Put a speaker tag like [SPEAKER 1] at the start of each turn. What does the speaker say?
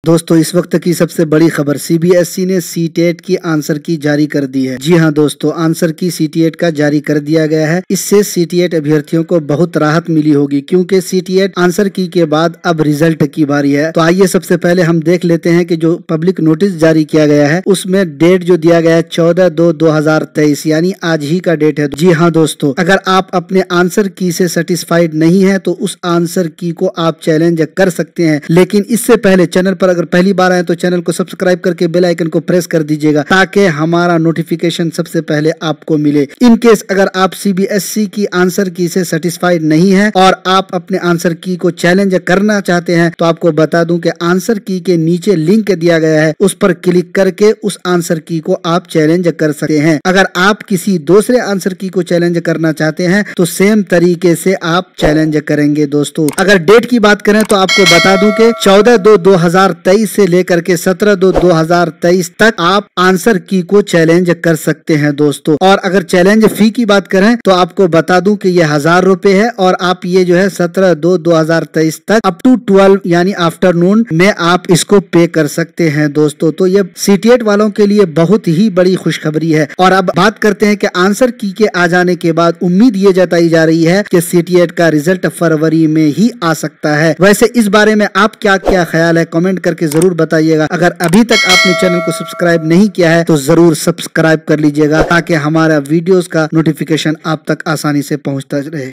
[SPEAKER 1] दोस्तों इस वक्त की सबसे बड़ी खबर, सीबीएसई ने सीटेट की आंसर की जारी कर दी है। जी हां दोस्तों, आंसर की सीटेट का जारी कर दिया गया है। इससे सीटेट अभ्यर्थियों को बहुत राहत मिली होगी, क्योंकि सीटेट आंसर की के बाद अब रिजल्ट की बारी है। तो आइए सबसे पहले हम देख लेते हैं कि जो पब्लिक नोटिस जारी किया गया है उसमें डेट जो दिया गया है 14/2/2023 यानी आज ही का डेट है। जी हाँ दोस्तों, अगर आप अपने आंसर की से सेटिस्फाइड नहीं है तो उस आंसर की को आप चैलेंज कर सकते हैं। लेकिन इससे पहले चैनल पर अगर पहली बार आए तो चैनल को सब्सक्राइब करके बेल आइकन को प्रेस कर दीजिएगा, ताकि हमारा नोटिफिकेशन सबसे पहले आपको मिले। इन केस अगर आप सीबीएसई की आंसर की से सेटिस्फाइड नहीं है और आप अपने आंसर की को चैलेंज करना चाहते हैं तो आपको बता दूं कि आंसर की के नीचे लिंक दिया गया है, उस पर क्लिक करके उस आंसर की को आप चैलेंज कर सकते हैं। अगर आप किसी दूसरे आंसर की को चैलेंज करना चाहते हैं तो सेम तरीके से आप चैलेंज करेंगे। दोस्तों अगर डेट की बात करें तो आपको बता दूं कि 14/2/2023 से लेकर के 17/2/2023 तक आप आंसर की को चैलेंज कर सकते हैं दोस्तों। और अगर चैलेंज फी की बात करें तो आपको बता दूं कि ये 1000 रुपए है और आप ये जो है 17/2/2023 तक अप टू 12 यानी आफ्टरनून में आप इसको पे कर सकते हैं दोस्तों। तो ये सीटेट वालों के लिए बहुत ही बड़ी खुशखबरी है। और अब बात करते हैं कि आंसर की के आ जाने के बाद उम्मीद ये जताई जा रही है कि सीटेट का रिजल्ट फरवरी में ही आ सकता है। वैसे इस बारे में आप क्या क्या ख्याल है कमेंट करके जरूर बताइएगा। अगर अभी तक आपने चैनल को सब्सक्राइब नहीं किया है तो जरूर सब्सक्राइब कर लीजिएगा, ताकि हमारा वीडियोस का नोटिफिकेशन आप तक आसानी से पहुंचता रहे।